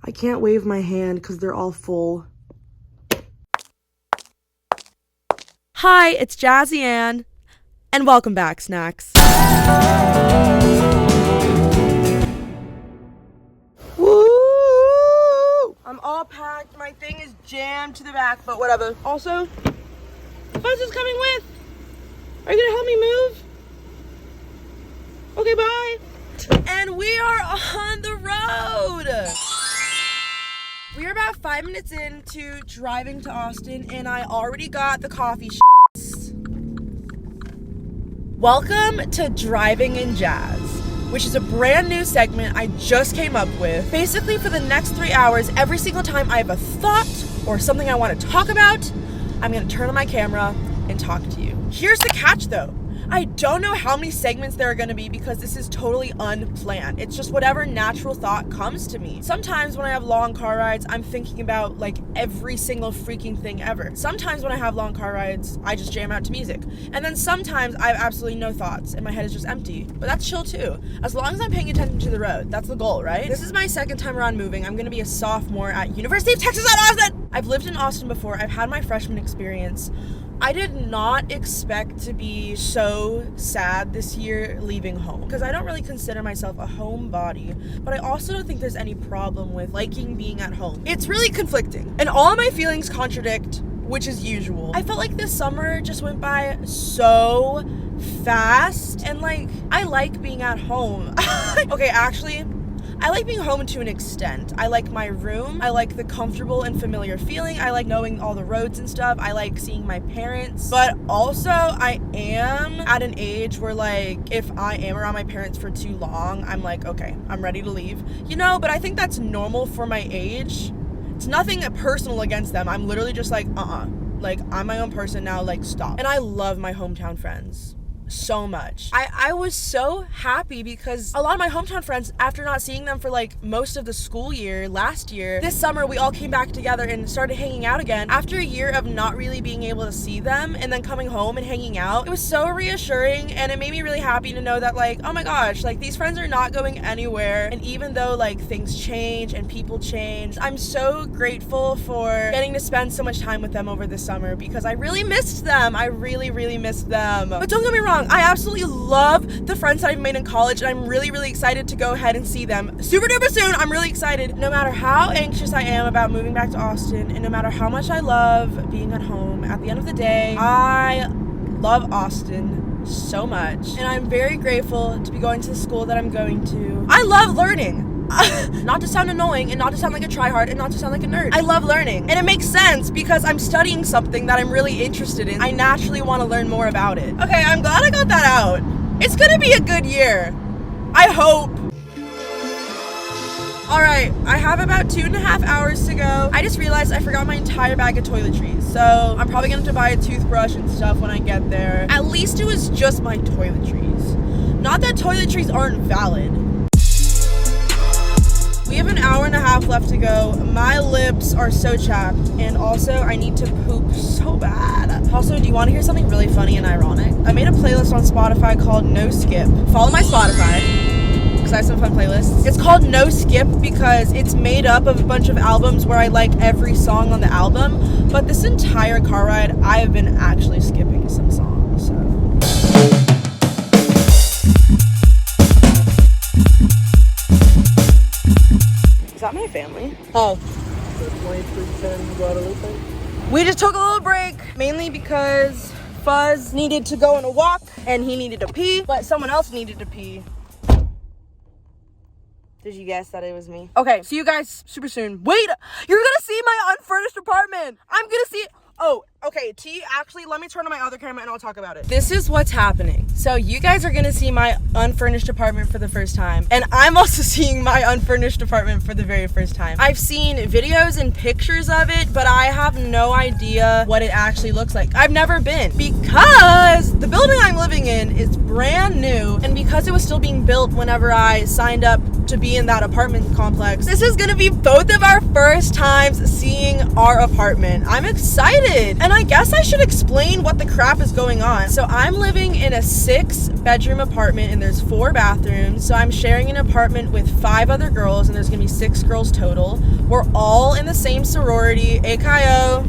I can't wave my hand because they're all full. Hi, it's Jazzy Anne, and welcome back, snacks. Woo! I'm all packed. My thing is jammed to the back, but whatever. Also, Fuzz is coming with. Are you gonna help me move? Okay, bye. And we are on the road. We are about 5 minutes into driving to Austin, and I already got the coffee shits. Welcome to Driving in Jazz, which is a brand new segment I just came up with. Basically, for the next 3 hours, every single time I have a thought or something I want to talk about, I'm going to turn on my camera and talk to you. Here's the catch, though. I don't know how many segments there are going to be because this is totally unplanned. It's just whatever natural thought comes to me. Sometimes when I have long car rides, I'm thinking about like every single freaking thing ever. Sometimes when I have long car rides, I just jam out to music. And then sometimes I have absolutely no thoughts and my head is just empty. But that's chill too. As long as I'm paying attention to the road, that's the goal, right? This is my second time around moving. I'm going to be a sophomore at University of Texas at Austin. I've lived in Austin before. I've had my freshman experience. I did not expect to be so sad this year leaving home because I don't really consider myself a homebody, but I also don't think there's any problem with liking being at home. It's really conflicting, and all of my feelings contradict, which is usual. I felt like this summer just went by so fast, and like, I like being at home. Okay, actually, I like being home to an extent. I like my room. I like the comfortable and familiar feeling. I like knowing all the roads and stuff. I like seeing my parents. But also, I am at an age where, like, if I am around my parents for too long, I'm like, okay, I'm ready to leave. You know, but I think that's normal for my age. It's nothing personal against them. I'm literally just like, like, I'm my own person now, like, stop. And I love my hometown friends so much. I was so happy because a lot of my hometown friends, after not seeing them for like most of the school year last year, this summer we all came back together and started hanging out again after a year of not really being able to see them, and then coming home and hanging out. It was so reassuring, and it made me really happy to know that, like, oh my gosh, like, these friends are not going anywhere. And even though like things change and people change, I'm so grateful for getting to spend so much time with them over the summer because I really missed them. I really missed them. But don't get me wrong, I absolutely love the friends that I've made in college, and I'm really excited to go ahead and see them super duper soon. I'm really excited. No matter how anxious I am about moving back to Austin, and no matter how much I love being at home, at the end of the day, I love Austin so much, and I'm very grateful to be going to the school that I'm going to. I love learning. Not to sound annoying, and not to sound like a tryhard, and not to sound like a nerd. I love learning, and it makes sense because I'm studying something that I'm really interested in. I naturally want to learn more about it. Okay, I'm glad I got that out. It's gonna be a good year. I hope. Alright, I have about 2.5 hours to go. I just realized I forgot my entire bag of toiletries, so I'm probably gonna have to buy a toothbrush and stuff when I get there. At least it was just my toiletries. Not that toiletries aren't valid. We have an hour and a half left to go. My lips are so chapped, and also I need to poop so bad. Also, do you want to hear something really funny and ironic? I made a playlist on Spotify called No Skip. Follow my Spotify, because I have some fun playlists. It's called No Skip because it's made up of a bunch of albums where I like every song on the album, but this entire car ride, I have been actually skipping some songs, so. Is that my family? Oh. The 2310 Guadalupe? We just took a little break, mainly because Fuzz needed to go on a walk and he needed to pee, but someone else needed to pee. Did you guess that it was me? Okay, see you guys super soon. Wait, you're gonna see my unfurnished apartment. I'm gonna see it. Oh, okay, T, actually, let me turn on my other camera and I'll talk about it. This is what's happening. So you guys are gonna see my unfurnished apartment for the first time, and I'm also seeing my unfurnished apartment for the very first time. I've seen videos and pictures of it, but I have no idea what it actually looks like. I've never been, because the building I'm living in is brand new, and because it was still being built whenever I signed up to be in that apartment complex, this is gonna be both of our first times seeing our apartment. I'm excited, and I guess I should explain what the crap is going on. So I'm living in a 6-bedroom apartment, and there's 4 bathrooms. So I'm sharing an apartment with 5 other girls, and there's gonna be 6 girls total. We're all in the same sorority, AKO.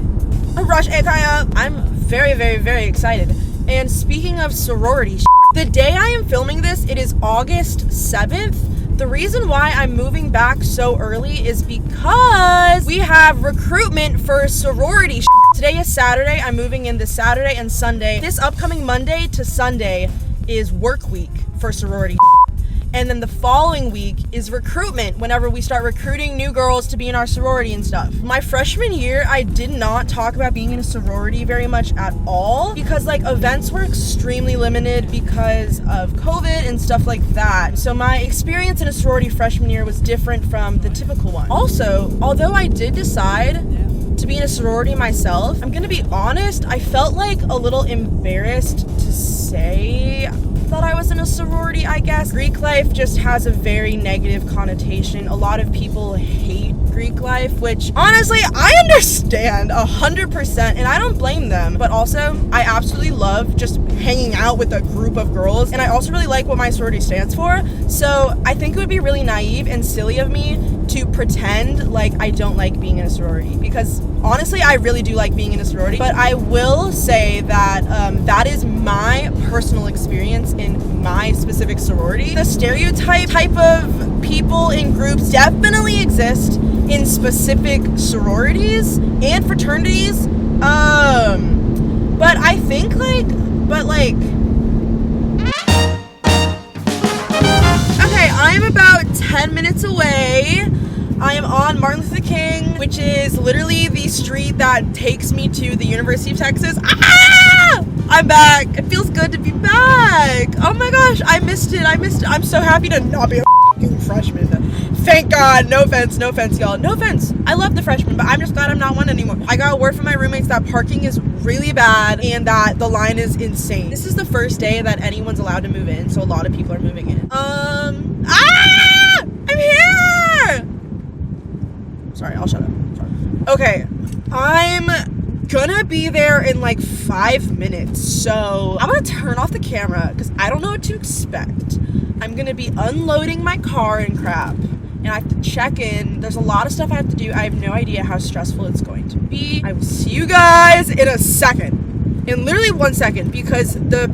Rush AKO. I'm very, very, very excited. And speaking of sorority, the day I am filming this, it is August 7th. The reason why I'm moving back so early is because we have recruitment for sorority. Today is Saturday. I'm moving in this Saturday and Sunday. This upcoming Monday to Sunday is work week for sorority. And then the following week is recruitment, whenever we start recruiting new girls to be in our sorority and stuff. My freshman year, I did not talk about being in a sorority very much at all because like events were extremely limited because of COVID and stuff like that. So my experience in a sorority freshman year was different from the typical one. Also, although I did decide to be in a sorority myself, I'm gonna be honest, I felt like a little embarrassed to say that I was in a sorority, I guess. Greek life just has a very negative connotation. A lot of people hate Greek life, which honestly, I understand 100%, and I don't blame them. But also, I absolutely love just hanging out with a group of girls, and I also really like what my sorority stands for. So I think it would be really naive and silly of me to pretend like I don't like being in a sorority, because honestly, I really do like being in a sorority. But I will say that that is my personal experience in my specific sorority. The stereotype type of people in groups definitely exist in specific sororities and fraternities. But I think okay, I'm about 10 minutes away. I am on Martin Luther King, which is literally the street that takes me to the University of Texas. Ah! I'm back. It feels good to be back. Oh my gosh, I missed it. I'm so happy to not be a f***ing freshman. Thank God. No offense, y'all. No offense. I love the freshmen, but I'm just glad I'm not one anymore. I got a word from my roommates that parking is really bad and that the line is insane. This is the first day that anyone's allowed to move in, so a lot of people are moving in. I'm here! Sorry, I'll shut up. Sorry. Okay, I'm gonna be there in like 5 minutes, so I'm gonna turn off the camera because I don't know what to expect. I'm gonna be unloading my car and crap, and I have to check in. There's a lot of stuff I have to do. I have no idea how stressful it's going to be. I will see you guys in a second, in literally 1 second, because the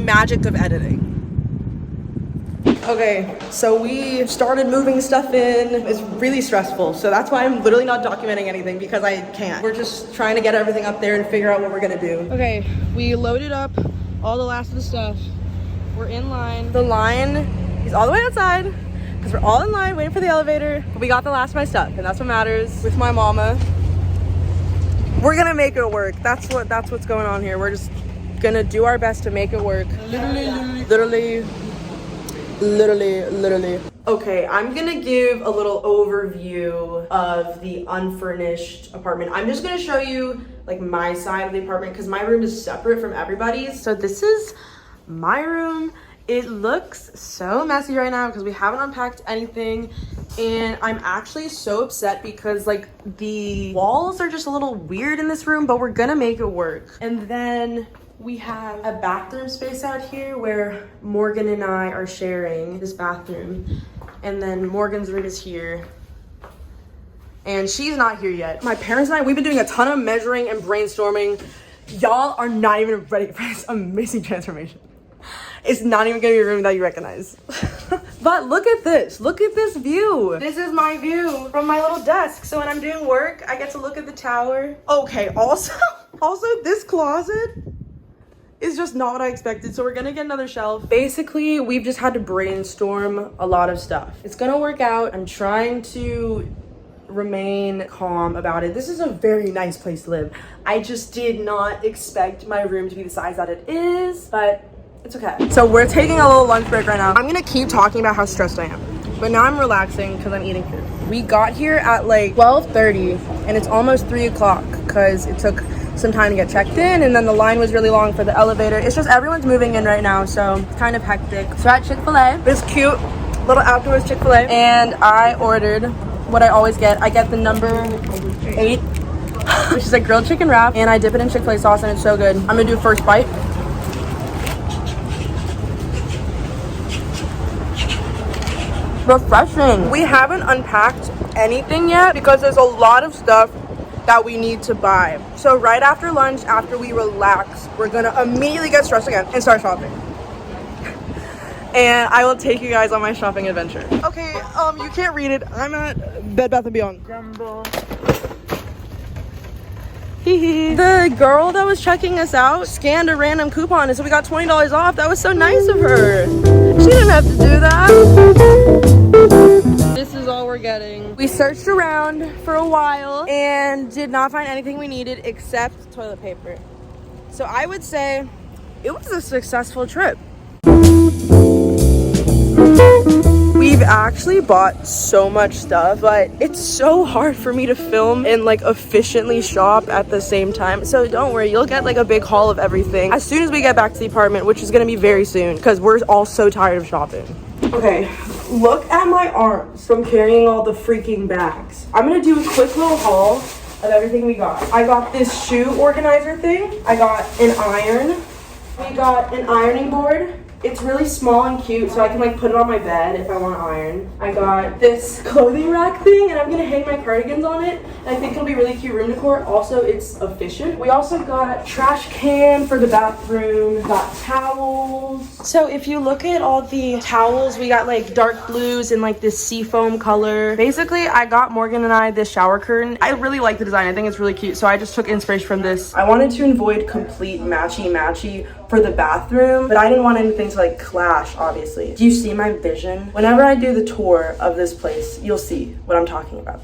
magic of editing. Okay, so we started moving stuff in. It's really stressful, so that's why I'm literally not documenting anything, because I can't. We're just trying to get everything up there and figure out what we're gonna do. Okay, we loaded up all the last of the stuff. We're in line. The line is all the way outside, because we're all in line waiting for the elevator. But we got the last of my stuff, and that's what matters. With my mama. We're gonna make it work. That's what's going on here. We're just gonna do our best to make it work. Literally. Okay, I'm gonna give a little overview of the unfurnished apartment. I'm just gonna show you like my side of the apartment because my room is separate from everybody's. So this is my room. It looks so messy right now because we haven't unpacked anything, and I'm actually so upset because like the walls are just a little weird in this room, but we're gonna make it work. And then we have a bathroom space out here where Morgan and I are sharing this bathroom. And then Morgan's room is here. And she's not here yet. My parents and I, we've been doing a ton of measuring and brainstorming. Y'all are not even ready for this amazing transformation. It's not even gonna be a room that you recognize. But look at this. Look at this view. This is my view from my little desk. So when I'm doing work, I get to look at the tower. Okay, also this closet is just not what I expected, so we're gonna get another shelf. Basically, we've just had to brainstorm a lot of stuff. It's gonna work out. I'm trying to remain calm about it. This is a very nice place to live. I just did not expect my room to be the size that it is, but it's okay. So we're taking a little lunch break right now. I'm gonna keep talking about how stressed I am, but now I'm relaxing because I'm eating food. We got here at like 12:30 and it's almost 3 o'clock because it took some time to get checked in, and then the line was really long for the elevator. It's just everyone's moving in right now, so it's kind of hectic. So at Chick-fil-A, this cute little outdoors Chick-fil-A, and I ordered what I always get. I get the number 8, which is a grilled chicken wrap, and I dip it in Chick-fil-A sauce, and it's so good. I'm gonna do first bite. Refreshing. We haven't unpacked anything yet because there's a lot of stuff that we need to buy. So right after lunch, after we relax, we're gonna immediately get stressed again and start shopping. And I will take you guys on my shopping adventure. Okay, you can't read it. I'm at Bed Bath & Beyond. Jumbo. The girl that was checking us out scanned a random coupon, and so we got $20 off. That was so nice of her. She didn't have to do that. This is all we're getting. We searched around for a while and did not find anything we needed except toilet paper. So I would say it was a successful trip. We've actually bought so much stuff, but it's so hard for me to film and like efficiently shop at the same time. So don't worry, you'll get like a big haul of everything as soon as we get back to the apartment, which is gonna be very soon because we're all so tired of shopping. Okay, look at my arms from carrying all the freaking bags. I'm gonna do a quick little haul of everything we got. I got this shoe organizer thing. I got an iron. We got an ironing board. It's really small and cute, so I can like put it on my bed if I want to iron. I got this clothing rack thing, and I'm gonna hang my cardigans on it. And I think it'll be really cute room decor. Also, it's efficient. We also got trash can for the bathroom. Got towels. So if you look at all the towels, we got like dark blues and like this seafoam color. Basically, I got Morgan and I this shower curtain. I really like the design. I think it's really cute, so I just took inspiration from this. I wanted to avoid complete matchy-matchy for the bathroom, but I didn't want anything to like clash, obviously. Do you see my vision? Whenever I do the tour of this place, you'll see what I'm talking about.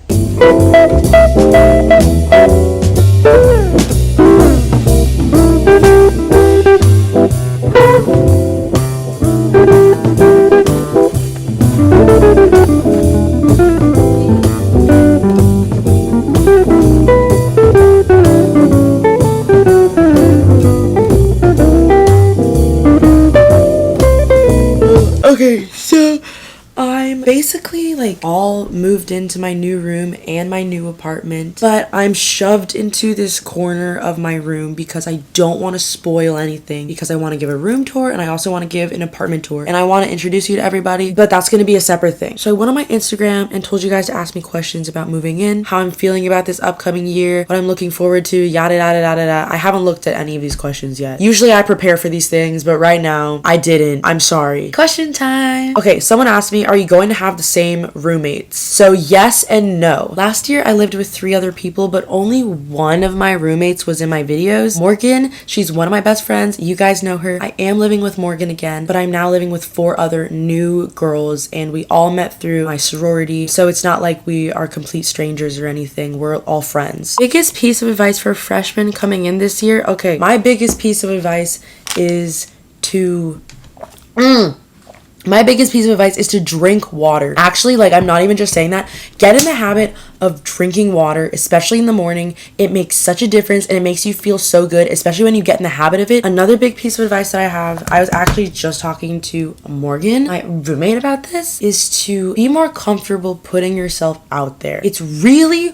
Okay, so I'm basically like all moved into my new room and my new apartment, but I'm shoved into this corner of my room because I don't want to spoil anything, because I want to give a room tour and I also want to give an apartment tour and I want to introduce you to everybody, but that's going to be a separate thing. So I went on my Instagram and told you guys to ask me questions about moving in, how I'm feeling about this upcoming year, what I'm looking forward to, yada yada yada yada. I haven't looked at any of these questions yet. Usually I prepare for these things, but right now I didn't. I'm sorry. Question time. Okay, someone asked me, are you going to have the same roommates? So yes and no. Last year I lived with 3 other people, but only one of my roommates was in my videos. Morgan, she's one of my best friends. You guys know her. I am living with Morgan again, but I'm now living with 4 other new girls, and we all met through my sorority, so it's not like we are complete strangers or anything. We're all friends. Biggest piece of advice for freshmen coming in this year? Okay, my biggest piece of advice is to drink water. Actually, like, I'm not even just saying that. Get in the habit of drinking water, especially in the morning. It makes such a difference and it makes you feel so good, especially when you get in the habit of it. Another big piece of advice that I have, I was actually just talking to Morgan, my roommate, about this, is to be more comfortable putting yourself out there. It's really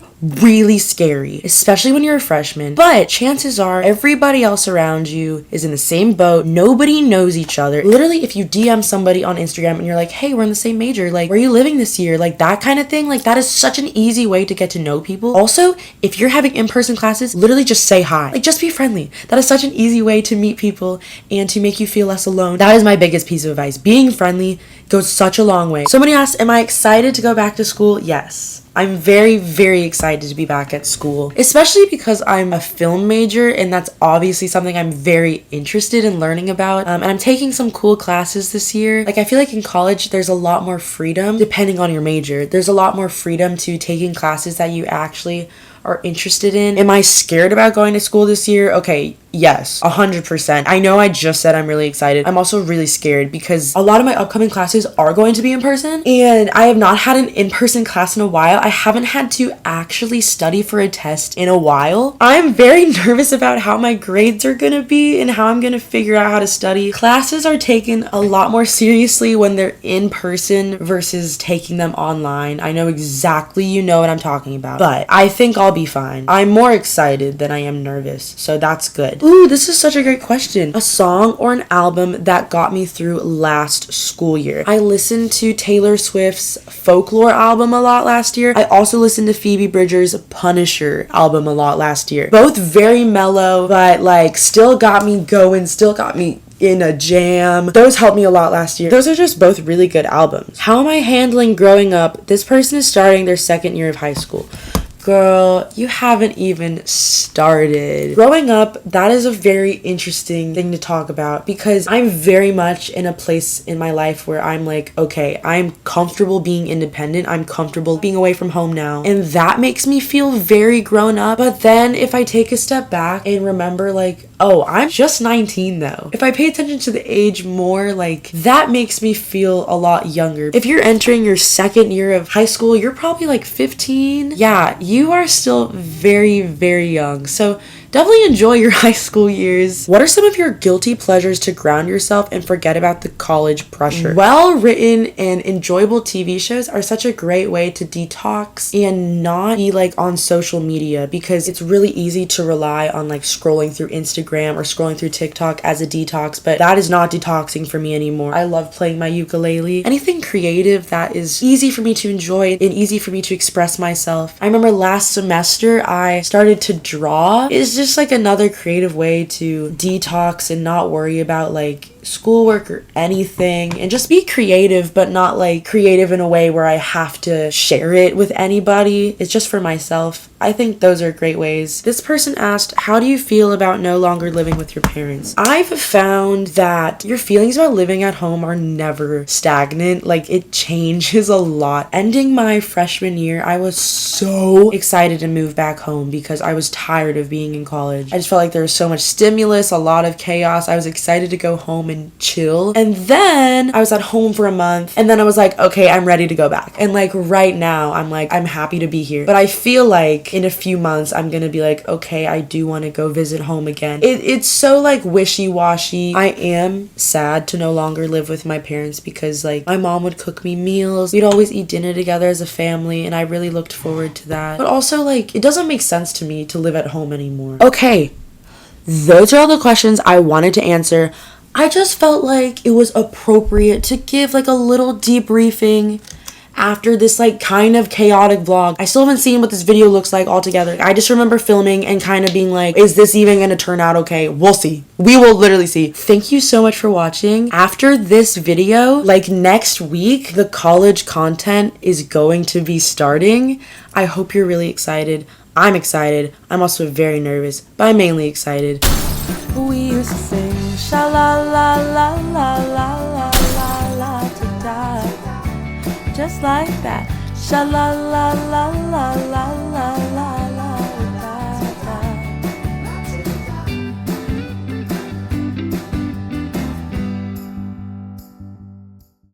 scary, especially when you're a freshman, but chances are everybody else around you is in the same boat. Nobody knows each other. Literally, if you DM somebody on Instagram and you're like, hey, we're in the same major, like, where are you living this year, like that kind of thing, like that is such an easy way to get to know people. Also, if you're having in-person classes, literally just say hi, like just be friendly. That is such an easy way to meet people and to make you feel less alone. That is my biggest piece of advice. Being friendly goes such a long way. Somebody asked, am I excited to go back to school? Yes. I'm very excited to be back at school, especially because I'm a film major and that's obviously something I'm very interested in learning about. And I'm taking some cool classes this year. Like, I feel like in college, there's a lot more freedom depending on your major. There's a lot more freedom to taking classes that you actually are interested in. Am I scared about going to school this year? Okay, yes, 100%. I know I just said I'm really excited. I'm also really scared because a lot of my upcoming classes are going to be in person, and I have not had an in-person class in a while. I haven't had to actually study for a test in a while. I'm very nervous about how my grades are gonna be and how I'm gonna figure out how to study. Classes are taken a lot more seriously when they're in person versus taking them online. I know exactly you know what I'm talking about, but I think I'll be fine. I'm more excited than I am nervous, so that's good. Ooh, this is such a great question. A song or an album that got me through last school year. I listened to Taylor Swift's Folklore album a lot last year. I also listened to Phoebe Bridgers' Punisher album a lot last year. Both very mellow, but like still got me going, still got me in a jam. Those helped me a lot last year. Those are just both really good albums. How am I handling growing up? This person is starting their second year of high school. Girl, you haven't even started. Growing up, that is a very interesting thing to talk about because I'm very much in a place in my life where I'm like, okay, I'm comfortable being independent. I'm comfortable being away from home now. And that makes me feel very grown up. But then if I take a step back and remember like, oh, I'm just 19 though. If I pay attention to the age more, like that makes me feel a lot younger. If you're entering your second year of high school, you're probably like 15. Yeah, you are still very, very young. So definitely enjoy your high school years. What are some of your guilty pleasures to ground yourself and forget about the college pressure? Well-written and enjoyable TV shows are such a great way to detox and not be like on social media because it's really easy to rely on like scrolling through Instagram or scrolling through TikTok as a detox, but that is not detoxing for me anymore. I love playing my ukulele. Anything creative that is easy for me to enjoy and easy for me to express myself. I remember last semester I started to draw. It's just like another creative way to detox and not worry about like schoolwork or anything and just be creative, but not like creative in a way where I have to share it with anybody. It's just for myself. I think those are great ways. This person asked, how do you feel about no longer living with your parents? I've found that your feelings about living at home are never stagnant. Like it changes a lot. Ending my freshman year, I was so excited to move back home because I was tired of being in college. I just felt like there was so much stimulus, a lot of chaos. I was excited to go home and chill. And then I was at home for a month and then I was like, okay, I'm ready to go back. And like right now, I'm like, I'm happy to be here. But I feel like in a few months, I'm gonna be like, okay, I do want to go visit home again. It's so like wishy-washy. I am sad to no longer live with my parents because like my mom would cook me meals. We'd always eat dinner together as a family and I really looked forward to that. But also like, it doesn't make sense to me to live at home anymore. Okay, those are all the questions I wanted to answer. I just felt like it was appropriate to give like a little debriefing after this like kind of chaotic vlog. I still haven't seen what this video looks like altogether. I just remember filming and kind of being like, is this even gonna turn out okay? We'll see. We will literally see. Thank you so much for watching. After this video, like next week, the college content is going to be starting. I hope you're really excited. I'm excited. I'm also very nervous, but I'm mainly excited. We used to sing sha la la la la la la la la to die. Just like that. Sha la la la la la la